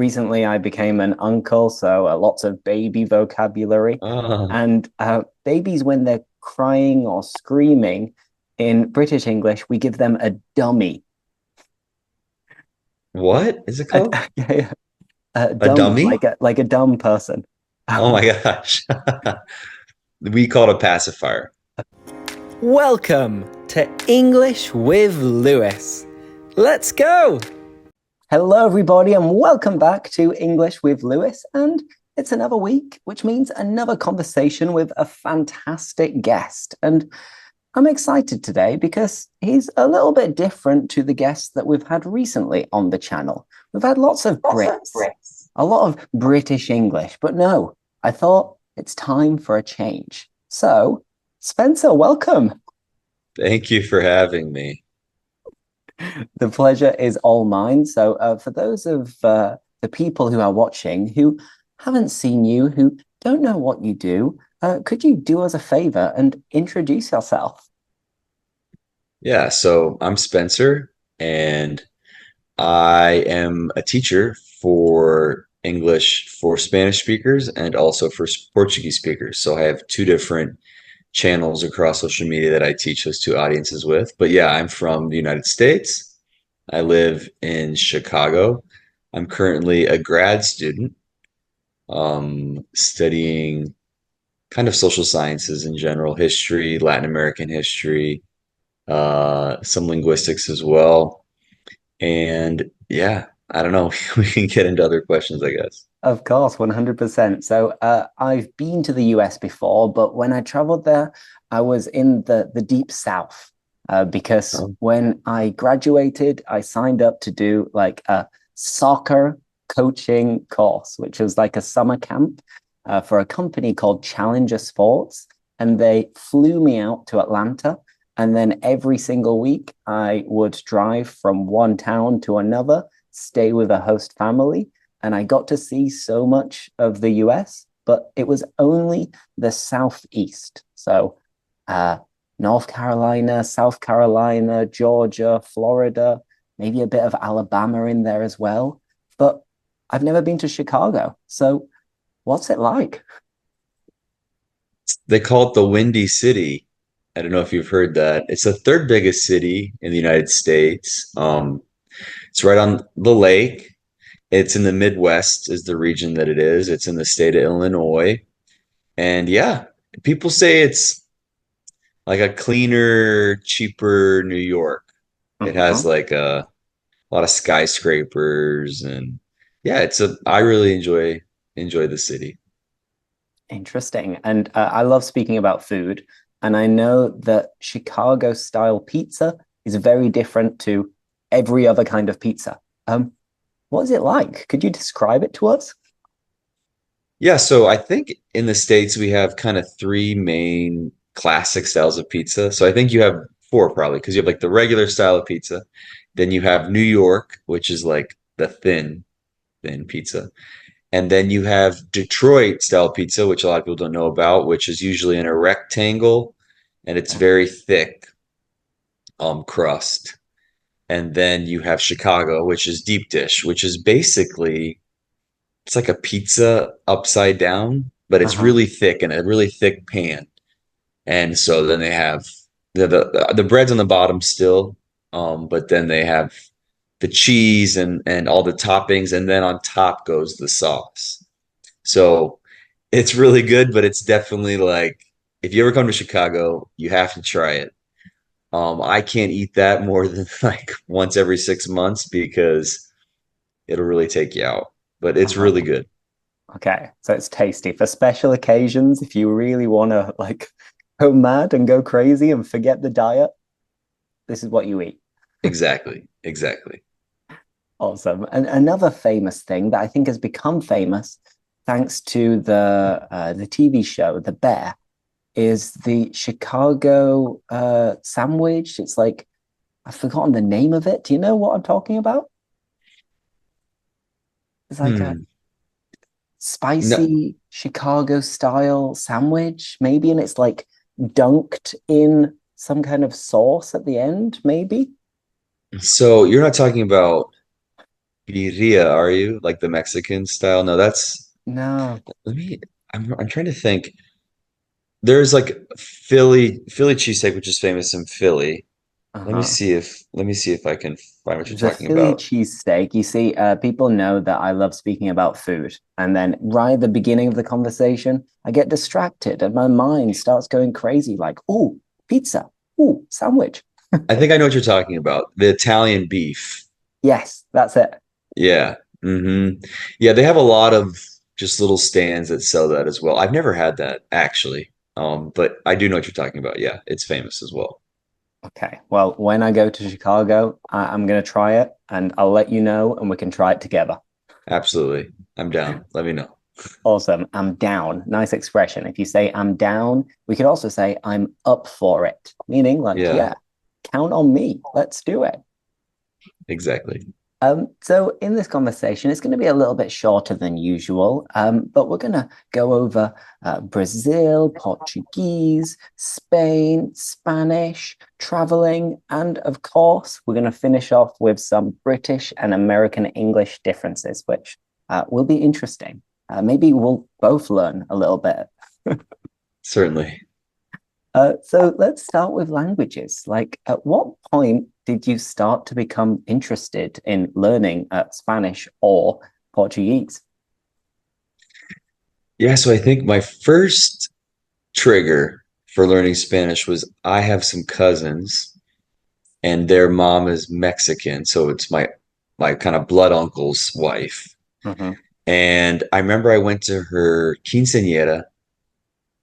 Recently, I became an uncle, so lots of baby vocabulary. Oh, And babies, when they're crying or screaming, in British English, we give them a dummy. what is it called? A A dummy, dummy? like a dumb person. Oh my gosh. We call it a pacifier. Welcome to English with Lewis. Let's go. Hello, everybody, and welcome back to English with Lewis. And it's another week, which means another conversation with a fantastic guest. And I'm excited today because he's a little bit different to the guests that we've had recently on the channel. We've had lots of Brits, a lot of British English, but no, I thought it's time for a change. So, Spencer, welcome. Thank you for having me. The pleasure is all mine. So, for those of the people who are watching who haven't seen you, who don't know what you do, could you do us a favor and introduce yourself? Yeah, so I'm Spencer, and I am a teacher for English for Spanish speakers and also for Portuguese speakers. So I have two different channels across social media that I teach those two audiences with. But yeah, I'm from the United States. I live in Chicago. I'm currently a grad student, studying kind of social sciences in general, history, Latin American history, some linguistics as well. And yeah, I don't know. We can get into other questions, I guess. Of course, 100%. So, I've been to the US before, but when I traveled there, I was in the deep south, because Um, when I graduated, I signed up to do like a soccer coaching course, which was like a summer camp, for a company called Challenger Sports. And they flew me out to Atlanta. And then every single week, I would drive from one town to another, stay with a host family, and I got to see so much of the US, but it was only the Southeast. So, uh, North Carolina, South Carolina, Georgia, Florida, maybe a bit of Alabama in there as well. But I've never been to Chicago. So, what's it like? they call it the Windy City. I don't know if you've heard that. It's the third biggest city in the United States. It's right on the lake. It's in the Midwest, is the region that it is. It's in the state of Illinois. And yeah, people say it's like a cleaner, cheaper New York. It has Uh-huh. like a lot of skyscrapers and yeah, I really enjoy the city. Interesting. And I love speaking about food. And I know that Chicago style pizza is very different to every other kind of pizza. What is it like? Could you describe it to us? Yeah, so I think in the States we have kind of three main classic styles of pizza. So I think you have four probably because you have like the regular style of pizza. Then you have New York, which is like the thin pizza. And then you have Detroit style pizza, which a lot of people don't know about, which is usually in a rectangle and it's very thick crust. And then you have Chicago, which is deep dish, which is basically it's like a pizza upside down, but it's Uh-huh. really thick and a really thick pan. And so then they have the bread's on the bottom still, but then they have the cheese and all the toppings, and then on top goes the sauce. So it's really good, but it's definitely like if you ever come to Chicago, you have to try it. I can't eat that more than like once every 6 months because it'll really take you out. But it's really Uh-huh. good. Okay. So it's tasty for special occasions. If you really want to like go mad and go crazy and forget the diet, this is what you eat. Exactly. Exactly. Awesome. And another famous thing that I think has become famous thanks to the TV show The Bear is the Chicago sandwich. It's like I've forgotten the name of it. Do you know what I'm talking about? It's like a Hmm. No. spicy Chicago style sandwich, maybe, and it's like dunked in some kind of sauce at the end, maybe. So you're not talking about birria, are you? Like the Mexican style? No, that's No. let me I'm trying to think. There's like Philly cheesesteak, which is famous in Philly. Uh-huh. Let me see if I can find what you're The talking Philly about. cheesesteak, you see, people know that I love speaking about food. And then right at the beginning of the conversation, I get distracted and my mind starts going crazy like, oh, pizza, oh, sandwich. I think I know what you're talking about. The Italian beef. Yes, that's it. Yeah. Yeah, they have a lot of just little stands that sell that as well. I've never had that actually. But I do know what you're talking about. Yeah, it's famous as well. Okay. Well, when I go to Chicago, I'm going to try it and I'll let you know and we can try it together. Absolutely. I'm down. Let me know. Awesome. I'm down. Nice expression. If you say I'm down, we could also say I'm up for it, meaning like, Yeah, yeah, count on me. Let's do it. exactly. So in this conversation, it's going to be a little bit shorter than usual, but we're going to go over Brazil, Portuguese, Spain, Spanish, traveling, and of course, we're going to finish off with some British and American English differences, which will be interesting. Maybe we'll both learn a little bit. Certainly. So let's start with languages. Like, at what point did you start to become interested in learning Spanish or Portuguese? Yeah, so I think my first trigger for learning Spanish was I have some cousins and their mom is Mexican, so it's my kind of blood uncle's wife. Hmm. And I remember I went to her quinceañera.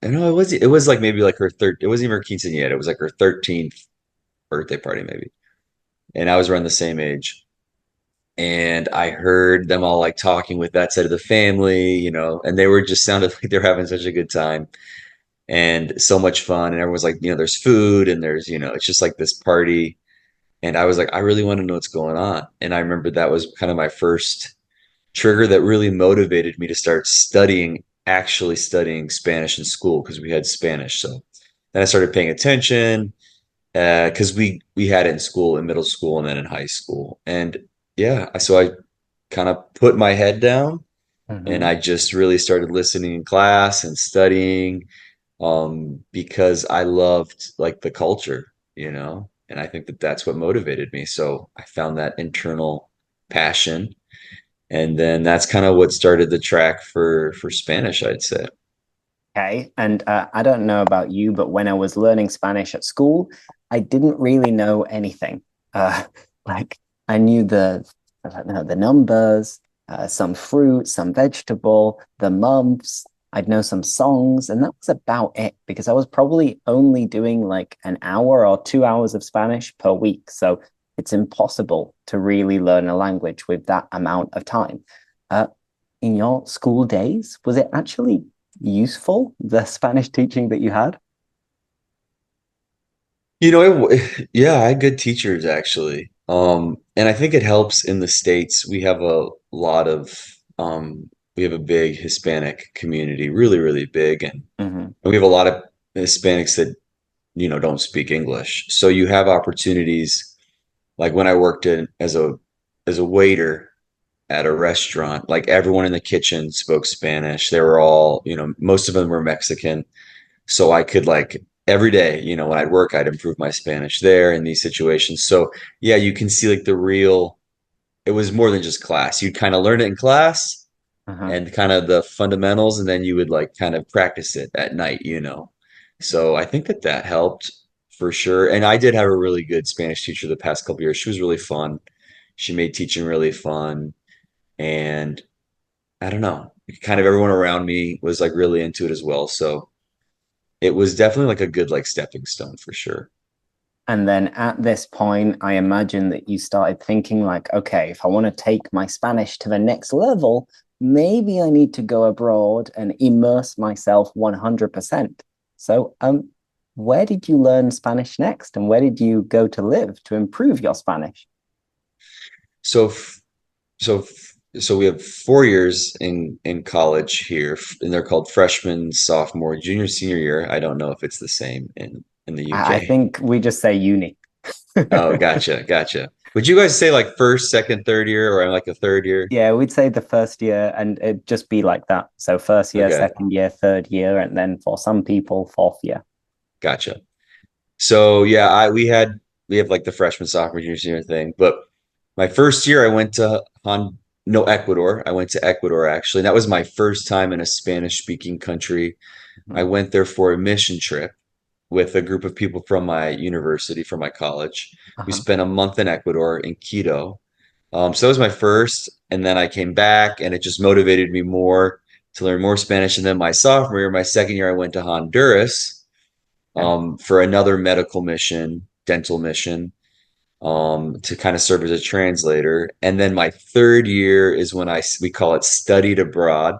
And no, it was like maybe like her third. It wasn't even her quinceañera. It was like her 13th birthday party, maybe. And I was around the same age. And I heard them all like talking with that side of the family, and they were just sounded like they're having such a good time and so much fun. And everyone's like, there's food and there's, it's just like this party. And I was like, I really want to know what's going on. And I remember that was kind of my first trigger that really motivated me to start actually studying Spanish in school because we had Spanish. So then I started paying attention because we had it in school, in middle school, and then in high school. And yeah, so I kind of put my head down and Hmm. I just really started listening in class and studying because I loved like the culture, and I think that that's what motivated me. So I found that internal passion, and then that's kind of what started the track for Spanish, I'd say. Okay. And I don't know about you, but when I was learning Spanish at school, I didn't really know anything. Uh, like I knew I don't know, the numbers, some fruit, some vegetable, the months. I'd know some songs, and that was about it because I was probably only doing like an hour or 2 hours of Spanish per week. So it's impossible to really learn a language with that amount of time. Uh, in your school days, was it actually useful, the Spanish teaching that you had? Yeah, I had good teachers actually. And I think it helps in the States. We have a big Hispanic community, really, really big, Hmm. and we have a lot of Hispanics that, don't speak English. So you have opportunities like when I worked in as a waiter at a restaurant, like everyone in the kitchen spoke Spanish. They were all, most of them were Mexican. So I could like every day, when I'd work, I'd improve my Spanish there in these situations. So yeah, you can see like it was more than just class. You'd kind of learn it in class Uh-huh. and kind of the fundamentals, and then you would like kind of practice it at night. So I think that that helped for sure. And I did have a really good Spanish teacher the past couple years. She was really fun. She made teaching really fun. And I don't know, kind of everyone around me was like really into it as well. So it was definitely like a good like stepping stone for sure. And then at this point, I imagine that you started thinking like, okay, if I want to take my Spanish to the next level, maybe I need to go abroad and immerse myself 100%. So, where did you learn Spanish next, and where did you go to live to improve your Spanish? So so so we have 4 years in college here, and they're called freshman, sophomore, junior, senior year. I don't know if it's the same in the I UK. think we just say uni. Oh, gotcha, gotcha. Would you guys say like first, second, third year, or like a third year? Yeah, we'd say the first year, and it'd just be like that. So first year, Okay, second year, third year, and then for some people, fourth year. gotcha. So yeah, I we have like the freshman, sophomore, junior, senior thing. But my first year, I went to no, Ecuador. I went to Ecuador actually. That was my first time in a Spanish speaking country. I Mhm. went there for a mission trip with a group of people from my university, from my college. We Uh-huh. spent a month in Ecuador in Quito. So that was my first, and then I came back, and it just motivated me more to learn more Spanish. And then my sophomore year, my second year, I went to Honduras Yeah. for another medical mission, dental mission, to kind of serve as a translator. And then my third year is when we call it studied abroad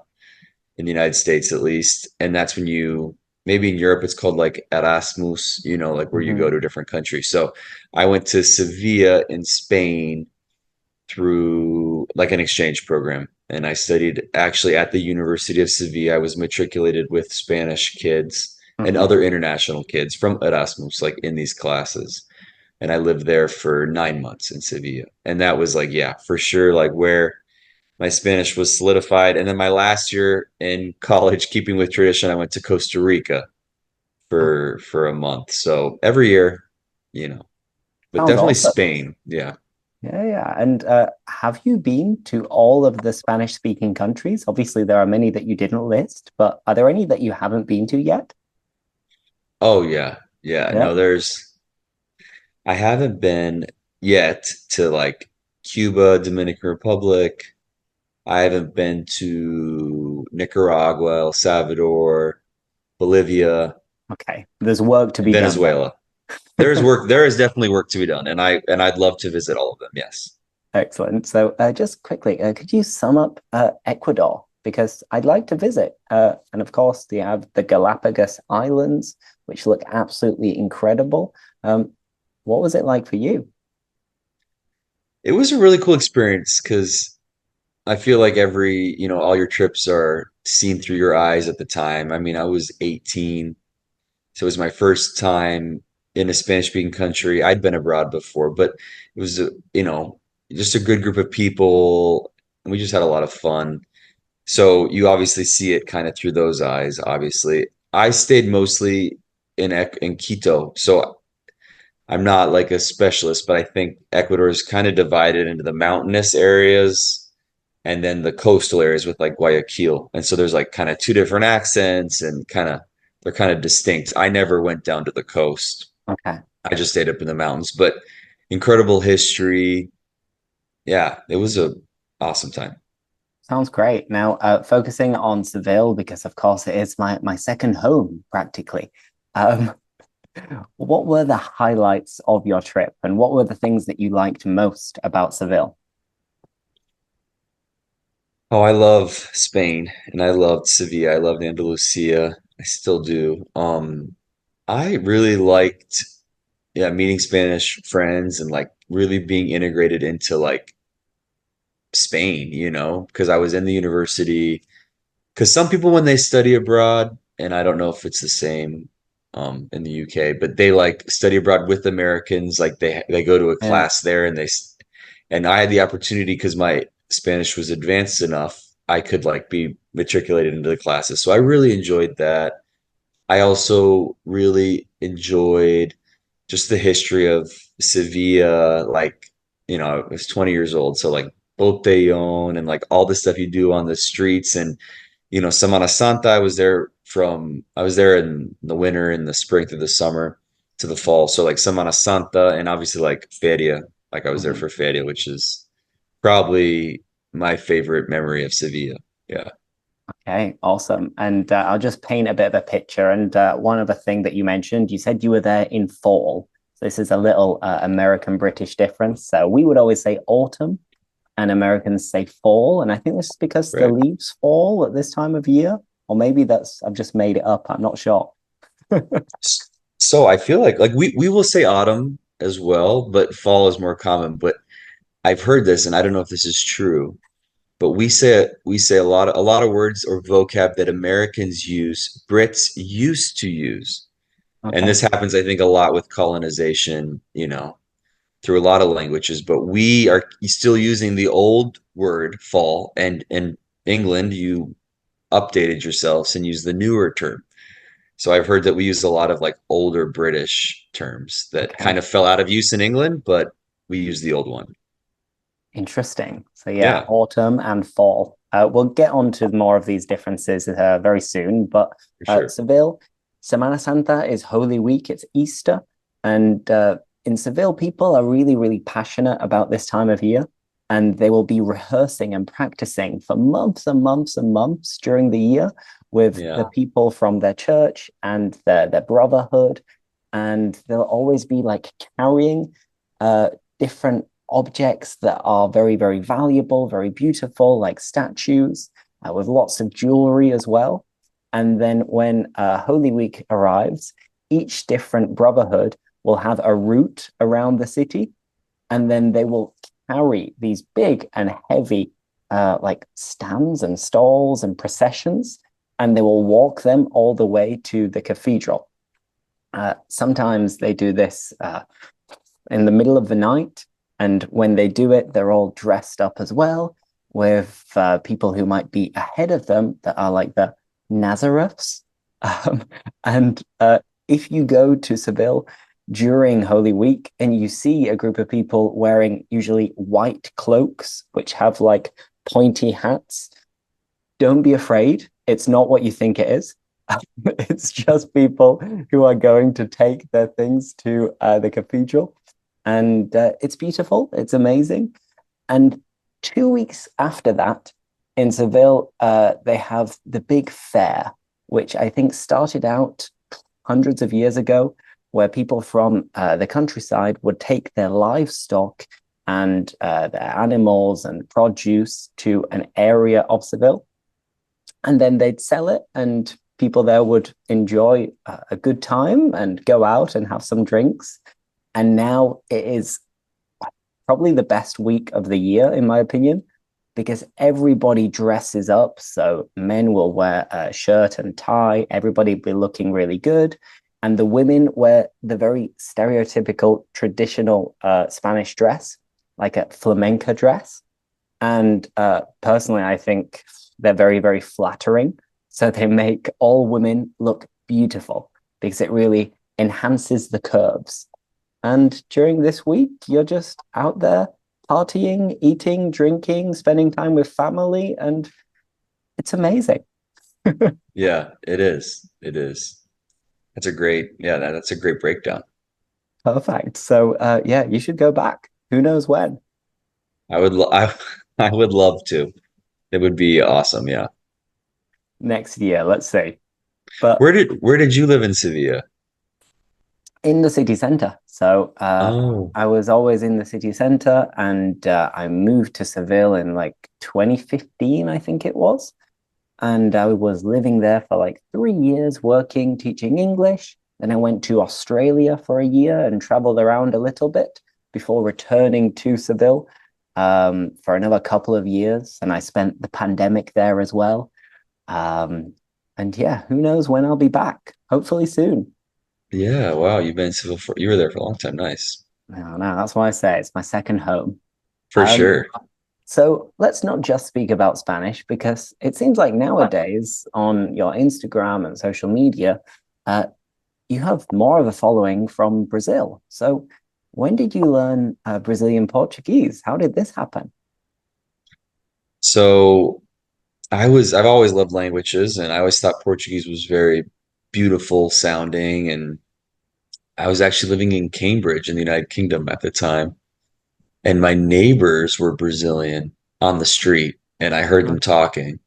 in the United States, at least, and that's when you maybe in Europe it's called like Erasmus, like where you go Mhm. to a different country. So I went to Sevilla in Spain through like an exchange program. And I studied actually at the University of Sevilla. I was matriculated with Spanish kids and Mhm. other international kids from Erasmus, like in these classes. And I lived there for 9 months in Sevilla. And that was like, yeah, for sure, like where my Spanish was solidified. And then my last year in college, keeping with tradition, I went to Costa Rica Oh, for a month. So every year, you know, but sounds definitely awesome. Spain. Yeah. Yeah, yeah. And have you been to all of the Spanish speaking countries? Obviously, there are many that you didn't list, but are there any that you haven't been to yet? Oh yeah. Yeah. Yeah. No, I haven't been yet to like Cuba, Dominican Republic. I haven't been to Nicaragua, El Salvador, Bolivia, Okay. There's work to and be done Venezuela. There is definitely work to be done, and I'd love to visit all of them. Yes. Excellent. So, just quickly, could you sum up Ecuador? Because I'd like to visit. And of course, you have the Galapagos Islands, which look absolutely incredible. What was it like for you? It was a really cool experience because I feel like all your trips are seen through your eyes at the time. I mean, I was 18, so it was my first time in a Spanish speaking country. I'd been abroad before, but it was, just a good group of people, and we just had a lot of fun. So you obviously see it kind of through those eyes, obviously. I stayed mostly in Quito, so I'm not like a specialist, but I think Ecuador is kind of divided into the mountainous areas and then the coastal areas with like Guayaquil. And so there's like kind of two different accents and they're kind of distinct. I never went down to the coast. Okay. I just stayed up in the mountains, but incredible history. Yeah, it was a awesome time. Sounds great. Now, focusing on Seville, because of course it is my second home practically. Um, what were the highlights of your trip, and what were the things that you liked most about Seville? Oh, I love Spain and I loved Sevilla. I loved Andalusia. I still do. I really liked, yeah, meeting Spanish friends and like really being integrated into like Spain, because I was in the university. Because some people, when they study abroad, and I don't know if it's the same in the UK, but they like study abroad with Americans. Like they go to a Yeah. class there, and I had the opportunity because my Spanish was advanced enough, I could like be matriculated into the classes. So I really enjoyed that. I also really enjoyed just the history of Sevilla. Like, I was 20 years old, so like Botellón and like all the stuff you do on the streets and Semana Santa. I was there in the winter, in the spring, through the summer to the fall. So like Semana Santa and obviously like Feria. Like I was there Mhm. for Feria, which is probably my favorite memory of Sevilla. Yeah. Okay, awesome. And I'll just paint a bit of a picture. And one other thing that you mentioned, you said you were there in fall. So this is a little American British difference. So we would always say autumn, and Americans say fall. And I think this is because the Right. leaves fall at this time of year, or maybe I've just made it up. I'm not sure. So I feel like we will say autumn as well, but fall is more common. But I've heard this, and I don't know if this is true, but we say a lot of words or vocab that Americans use, Brits used to use. And Okay. this happens, I think, a lot with colonization, through a lot of languages, but we are still using the old word fall, and in England, you updated yourselves and used the newer term. So I've heard that we use a lot of like older British terms that Okay. kind of fell out of use in England, but we use the old one. Interesting. So yeah, Yeah, autumn and fall. We'll get on to more of these differences very soon. But for sure. Seville, Semana Santa is Holy Week. It's Easter, and in Seville, people are really, really passionate about this time of year, and they will be rehearsing and practicing for months and months and months during the year with the Yeah. people from their church and their brotherhood, and they'll always be like carrying different objects that are very, very valuable, very beautiful, like statues, with lots of jewelry as well. And then when Holy Week arrives, each different brotherhood will have a route around the city, and then they will carry these big and heavy, like stands and stalls and processions, and they will walk them all the way to the cathedral. Sometimes they do this in the middle of the night. And when they do it, they're all dressed up as well with people who might be ahead of them that are like the Nazareths. And if you go to Seville during Holy Week and you see a group of people wearing usually white cloaks, which have like pointy hats, don't be afraid. It's not what you think it is. It's just people who are going to take their things to the cathedral. And it's beautiful. It's amazing. And 2 weeks after that, in Seville, they have the big fair, which I think started out hundreds of years ago, where people from the countryside would take their livestock and their animals and produce to an area of Seville. And then they'd sell it, and people there would enjoy a good time and go out and have some drinks. And now it is probably the best week of the year, in my opinion, because everybody dresses up. So men will wear a shirt and tie, everybody be looking really good. And the women wear the very stereotypical traditional Spanish dress, like a flamenca dress. And personally, I think they're very, very flattering. So they make all women look beautiful because it really enhances the curves. And during this week, you're just out there partying, eating, drinking, spending time with family, and it's amazing. Yeah, it is. It is. That's a great breakdown. Perfect. So, yeah, you should go back. Who knows when? I would, I would love to. It would be awesome. Yeah. Next year, let's see. But Where did you live in Sevilla? in the city center. So Oh, I was always in the city center, and I moved to Seville in like 2015, I think it was. And I was living there for like 3 years working, teaching English. Then I went to Australia for a year and traveled around a little bit before returning to Seville for another couple of years. And I spent the pandemic there as well. Um, and yeah, who knows when I'll be back? Hopefully soon. yeah. Wow. You were there for a long time. Nice. No, no, that's why I say it's my second home. For Um, sure. so let's not just speak about Spanish because it seems like nowadays on your Instagram and social media, uh, you have more of a following from Brazil. So when did you learn Brazilian Portuguese? How did this happen? So I've always loved languages, and I always thought Portuguese was very beautiful sounding. And I was actually living in Cambridge in the United Kingdom at the time, and my neighbors were Brazilian on the street, and I heard them talking.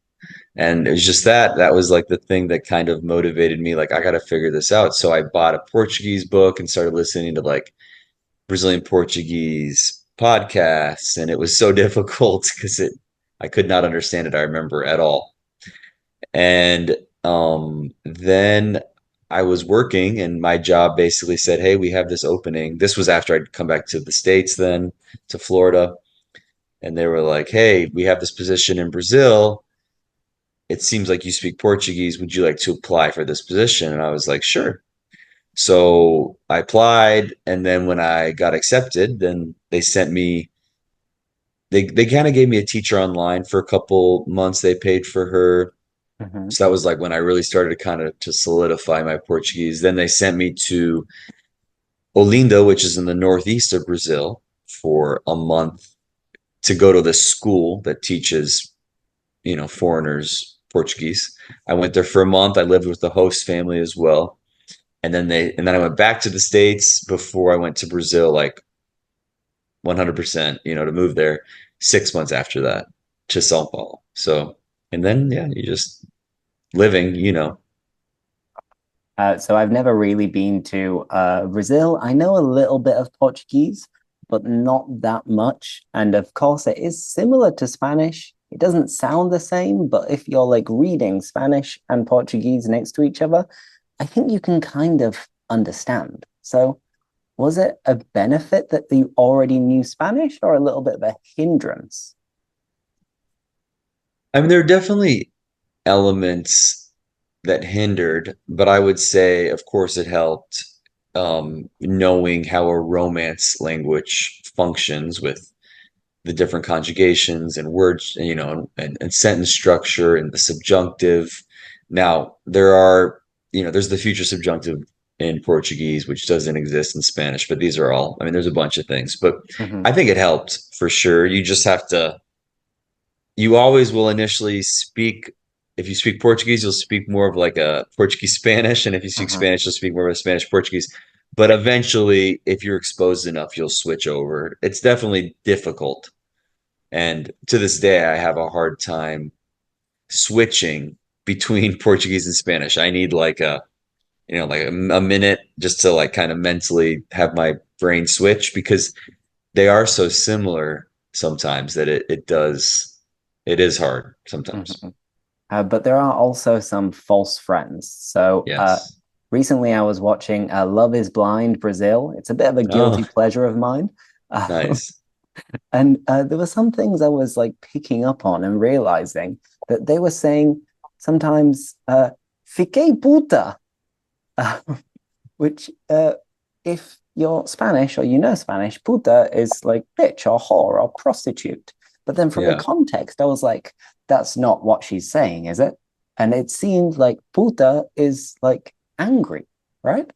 And it was just that was like the thing that kind of motivated me. Like, I got to figure this out. So I bought a Portuguese book and started listening to like Brazilian Portuguese podcasts. And it was so difficult because I could not understand it, I remember, at all. And then I was working, and my job basically said, "Hey, we have this opening." This was after I'd come back to the States, then to Florida. And they were like, "Hey, we have this position in Brazil. It seems like you speak Portuguese. Would you like to apply for this position?" And I was like, "Sure." So I applied, and then when I got accepted, then they kind of gave me a teacher online for a couple months. They paid for her. Hmm. So that was like when I really started kind of to solidify my Portuguese. Then they sent me to Olinda, which is in the northeast of Brazil, for a month to go to this school that teaches, foreigners Portuguese. I went there for a month. I lived with the host family as well. And then I went back to the States before I went to Brazil, like 100%, to move there 6 months after that to Sao Paulo. So, and then, yeah, you just living. So I've never really been to Brazil. I know a little bit of Portuguese, but not that much. And of course, it is similar to Spanish. It doesn't sound the same, but if you're like reading Spanish and Portuguese next to each other, I think you can kind of understand. So was it a benefit that you already knew Spanish or a little bit of a hindrance? I mean, there are definitely elements that hindered, but I would say, of course, it helped knowing how a Romance language functions with the different conjugations and words, and sentence structure and the subjunctive. Now, there's the future subjunctive in Portuguese, which doesn't exist in Spanish, but these are all, I mean, there's a bunch of things, but Hmm. I think it helped for sure. You always will initially speak, if you speak Portuguese, you'll speak more of like a Portuguese Spanish. And if you speak Hmm. Spanish, you'll speak more of a Spanish Portuguese. But eventually, if you're exposed enough, you'll switch over. It's definitely difficult. And to this day, I have a hard time switching between Portuguese and Spanish. I need like a minute just to like kind of mentally have my brain switch because they are so similar sometimes that it is hard sometimes. Hmm. But there are also some false friends. So Yes. recently I was watching Love is Blind Brazil. It's a bit of a Oh, guilty pleasure of mine. nice. And there were some things I was like picking up on and realizing that they were saying sometimes fiquei puta, uh, which if you're Spanish or you know Spanish, puta is like bitch or whore or prostitute. But then from the Yeah. context, I was like, that's not what she's saying, is it? And it seemed like puta is like angry, right?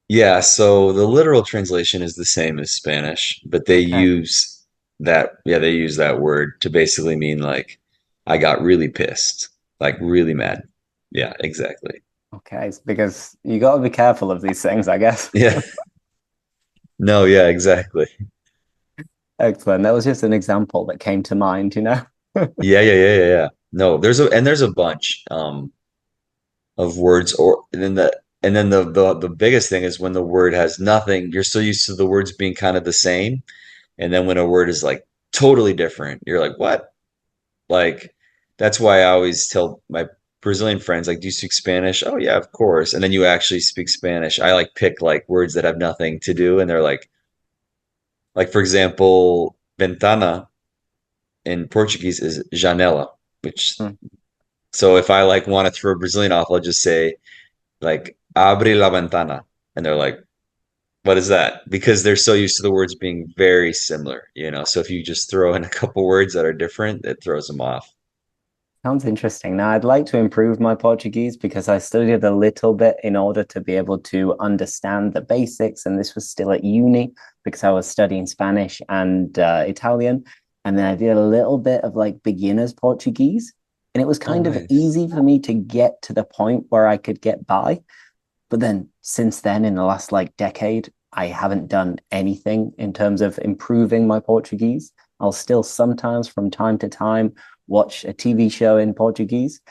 Yeah, so the literal translation is the same as Spanish, but Okay. they use that word to basically mean like I got really pissed, like really mad. Yeah, exactly. Okay. It's because you got to be careful of these things, I guess. Yeah. No, yeah, exactly. Excellent. That was just an example that came to mind, you know? Yeah. No, there's a bunch of words or and then the biggest thing is when the word has nothing, you're so used to the words being kind of the same. And then when a word is like totally different, you're like, what? Like, that's why I always tell my Brazilian friends, like, do you speak Spanish? Oh, yeah, of course. And then you actually speak Spanish. I like pick like words that have nothing to do. And they're like, for example, ventana in Portuguese is janela, which, Mm. so if I like want to throw a Brazilian off, I'll just say, like, abre la ventana. And they're like, what is that? Because they're so used to the words being very similar. So if you just throw in a couple words that are different, it throws them off. Sounds interesting. Now, I'd like to improve my Portuguese because I studied a little bit in order to be able to understand the basics. And this was still at uni because I was studying Spanish and Italian. And then I did a little bit of like beginner's Portuguese. And it was Oh, kind of nice. easy for me to get to the point where I could get by. But then since then, in the last like decade, I haven't done anything in terms of improving my Portuguese. I'll still sometimes from time to time watch a TV show in Portuguese,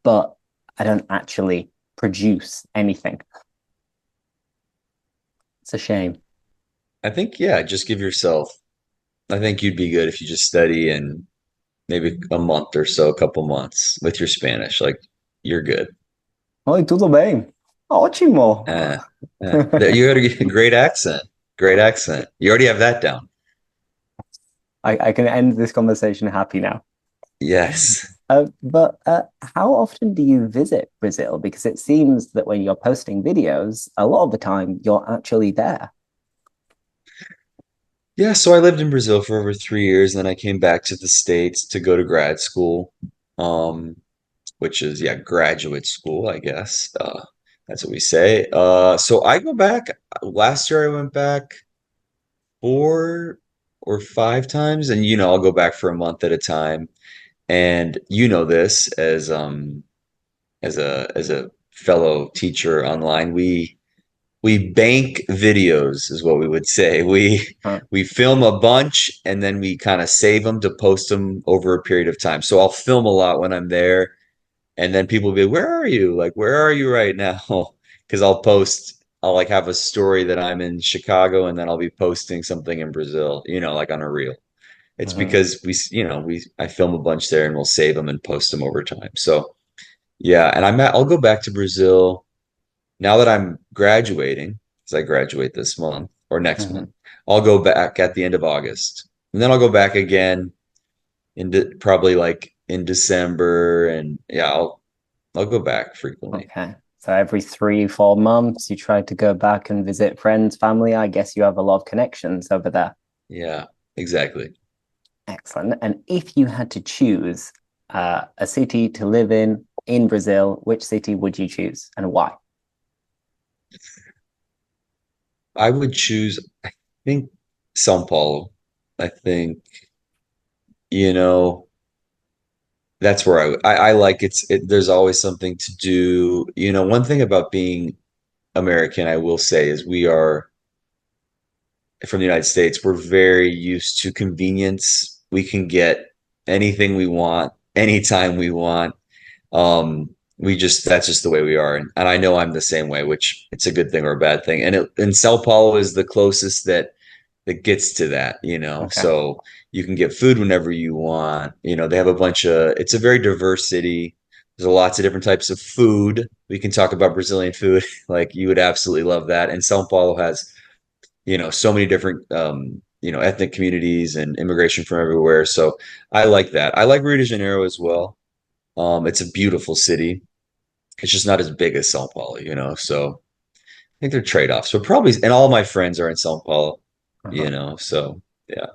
but I don't actually produce anything. It's a shame. I think, yeah, just give yourself, I think you'd be good if you just study and maybe a month or so, a couple months with your Spanish. Like, you're good. Oi, tudo bem? Ótimo. Uh, you got a great accent. Great accent. You already have that down. I can end this conversation happy now. Yes. But how often do you visit Brazil? Because it seems that when you're posting videos, a lot of the time you're actually there. Yeah, so I lived in Brazil for over 3 years, and then I came back to the States to go to grad school, um, which is, yeah, graduate school, I guess. That's what we say. So I go back. Last year I went back 4 or 5 times, and I'll go back for a month at a time. And you know this as a fellow teacher online, we bank videos is what we would say. We Huh. we film a bunch and then we kind of save them to post them over a period of time. So I'll film a lot when I'm there, and then people will be, "Where are you? Like, where are you right now?" Because I'll like have a story that I'm in Chicago, and then I'll be posting something in Brazil, like on a reel. It's Mhm. because I film a bunch there and we'll save them and post them over time. So yeah, and I'll go back to Brazil now that I'm graduating, because I graduate this month or next month. Mhm. I'll go back at the end of August, and then I'll go back again probably like in December, and yeah, I'll go back frequently. Okay. So every 3, 4 months, you try to go back and visit friends, family. I guess you have a lot of connections over there. Yeah, exactly. Excellent. And if you had to choose a city to live in Brazil, which city would you choose and why? I would choose, I think, São Paulo. I think, you know, that's where I like there's always something to do. One thing about being American, I will say, is we are from the United States, we're very used to convenience. We can get anything we want anytime we want. That's just the way we are. And I know I'm the same way, which it's a good thing or a bad thing. And Sao Paulo is the closest that gets to that, Okay. so you can get food whenever you want. They have it's a very diverse city. There's lots of different types of food. We can talk about Brazilian food. Like, you would absolutely love that. And Sao Paulo has, so many different, ethnic communities and immigration from everywhere. So I like that. I like Rio de Janeiro as well. It's a beautiful city. It's just not as big as Sao Paulo, so I think they're trade-offs. But probably, and all my friends are in Sao Paulo, Uh-huh. so yeah.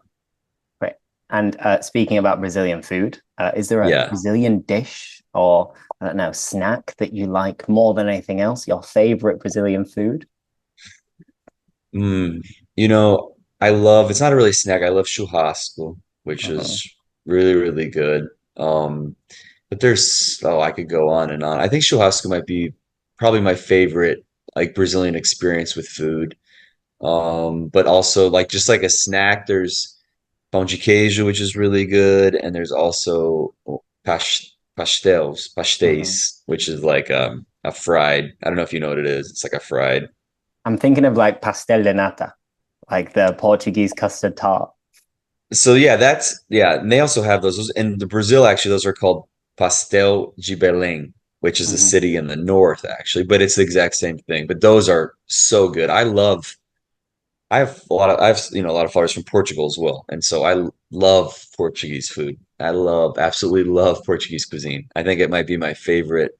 Great. And speaking about Brazilian food, is there a Yeah. Brazilian dish or, I don't know, snack that you like more than anything else? Your favorite Brazilian food? Mm. It's not a really snack. I love churrasco, which Uh-huh. is really, really good. Um, but I could go on and on. I think churrasco might be probably my favorite, like, Brazilian experience with food. But also, like, just like a snack, there's pão de queijo, which is really good, and there's also Uh-huh. pastéis, which is like a fried. I don't know if you know what it is. It's like a fried. I'm thinking of like pastel de nata, like the Portuguese custard tart. So yeah, and they also have those. In the Brazil, actually, those are called Pastel de Belém, which is a Mhm. city in the north, actually, but it's the exact same thing. But those are so good. I have a lot of followers from Portugal as well, and so I love Portuguese food. Absolutely love Portuguese cuisine. I think it might be my favorite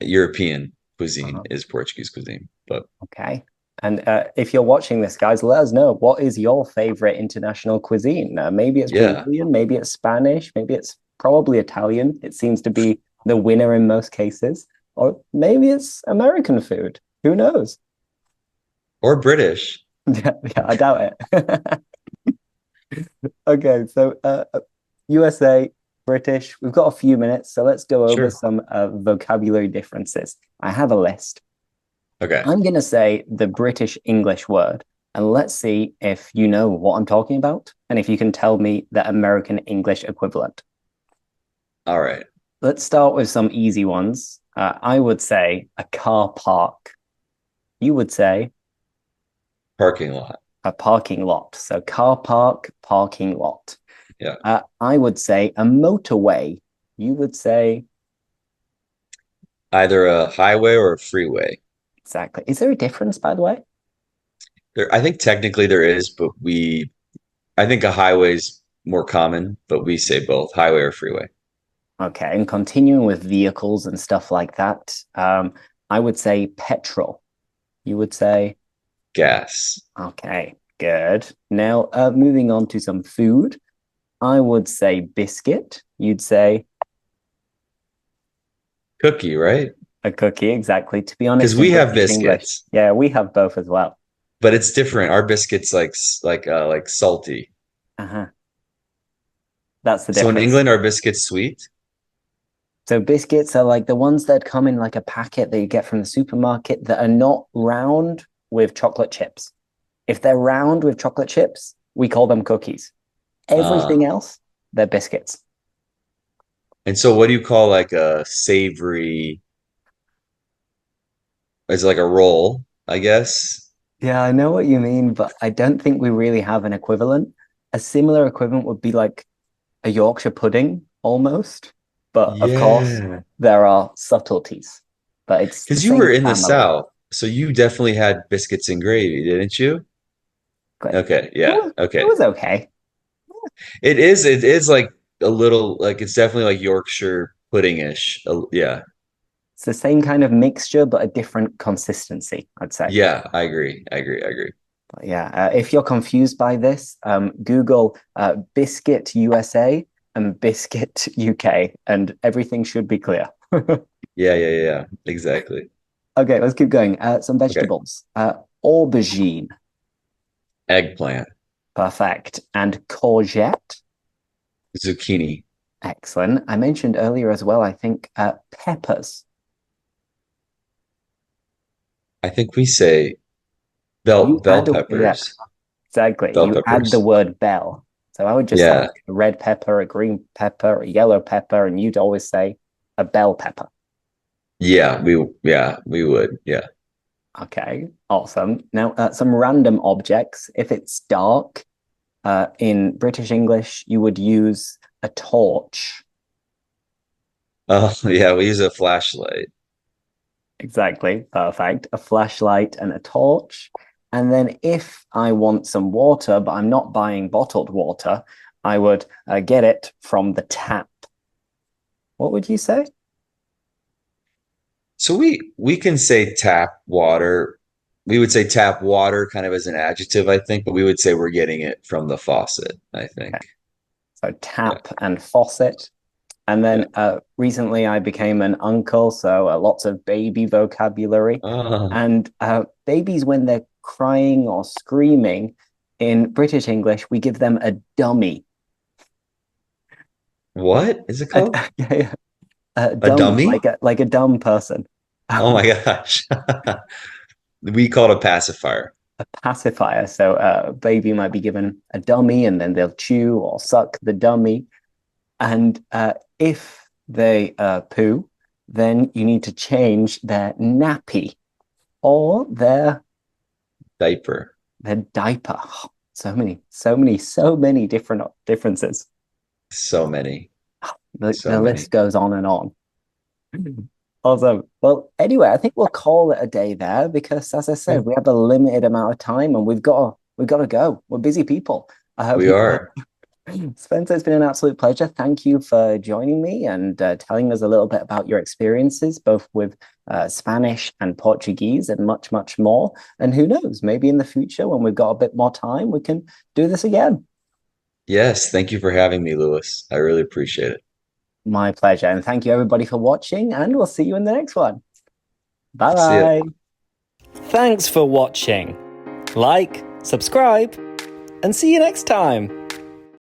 European cuisine Uh-huh. is Portuguese cuisine. But Okay. And if you're watching this, guys, let us know what is your favorite international cuisine. Maybe it's yeah, Brazilian, maybe it's Spanish, maybe it's probably Italian. It seems to be the winner in most cases. Or maybe it's American food. Who knows? or British. Yeah, I doubt it. Okay, so USA, British, we've got a few minutes, so let's go over Sure. some vocabulary differences. I have a list. Okay. I'm going to say the British English word, and let's see if you know what I'm talking about and if you can tell me the American English equivalent. All right. Let's start with some easy ones. I would say a car park. You would say Parking lot. a parking lot. So car park, parking lot. Yeah. I would say a motorway. You would say Either a highway or a freeway. exactly. Is there a difference, by the way? I think technically there is, but I think a highway's more common, but we say both highway or freeway. Okay, and continuing with vehicles and stuff like that, I would say petrol. You would say, Gas. okay, good. Now, moving on to some food, I would say biscuit. You'd say Cookie, right? a cookie, exactly. To be Because honest, in we have British English, biscuits, yeah, we have both as well. but it's different. Our biscuits like salty. Uh-huh. That's the So in difference. England, our biscuits sweet. So biscuits are like the ones that come in like a packet that you get from the supermarket that are not round with chocolate chips. If they're round with chocolate chips, we call them cookies. Uh, Everything else, they're biscuits. and so what do you call like a savory? It's like a roll, I guess. Yeah, I know what you mean, but I don't think we really have an equivalent. A similar equivalent would be like a Yorkshire pudding almost. But of course, Yeah. there are subtleties, but it's the Because you were same in the family. South, so you definitely had biscuits and gravy, didn't you? But Okay, it yeah, was it okay. was okay. It is like a little like it's definitely like Yorkshire pudding-ish. Yeah. It's the same kind of mixture, but a different consistency, I'd say. Yeah, I agree. I agree. I agree. But yeah, if you're confused by this, Google biscuit USA and biscuit UK, and everything should be clear. Yeah, yeah, yeah, yeah. Exactly. Okay, let's keep going. Some Okay. vegetables. Aubergine, Eggplant, perfect. And courgette, zucchini. excellent. I mentioned earlier as well, I think peppers. I think we say bell You bell add a, yeah, peppers. exactly. Bell You add the peppers. word bell. So I would just say Yeah. like a red pepper, a green pepper, a yellow pepper, and you'd always say a bell pepper. Yeah, we would. Yeah. Okay, awesome. Now, some random objects. If it's dark, in British English, you would use a torch. Oh, yeah, we use a flashlight. Exactly, perfect. A flashlight and a torch. And then if I want some water, but I'm not buying bottled water, I would get it from the tap. What would you say? So we can say tap water. We would say tap water kind of as an adjective, I think, but we would say we're getting it from the faucet, I think. Okay, so Yeah. tap and faucet. And Yeah. then recently I became an uncle, so lots of baby vocabulary. And babies, when they're crying or screaming in British English, we give them a dummy. What is it A, called? a A dummy, dummy? like a dumb person. Oh my gosh. We call it a pacifier. A pacifier. So a baby might be given a dummy and then they'll chew or suck the dummy. And if they poo, then you need to change their nappy or Diaper. their diaper. So many different differences. So many. So The many. list goes on and on. Awesome. Well, anyway, I think we'll call it a day there because, as I Yeah. said, we have a limited amount of time and we've got to go. We're busy people. We are. Spencer, it's been an absolute pleasure. Thank you for joining me and telling us a little bit about your experiences, both with Spanish and Portuguese, and much, much more. And who knows, maybe in the future, when we've got a bit more time, we can do this again. Yes, thank you for having me, Lewis. I really appreciate it. My pleasure. And thank you, everybody, for watching. And we'll see you in the next one. Bye See ya. bye. Thanks for watching. Like, subscribe, and see you next time.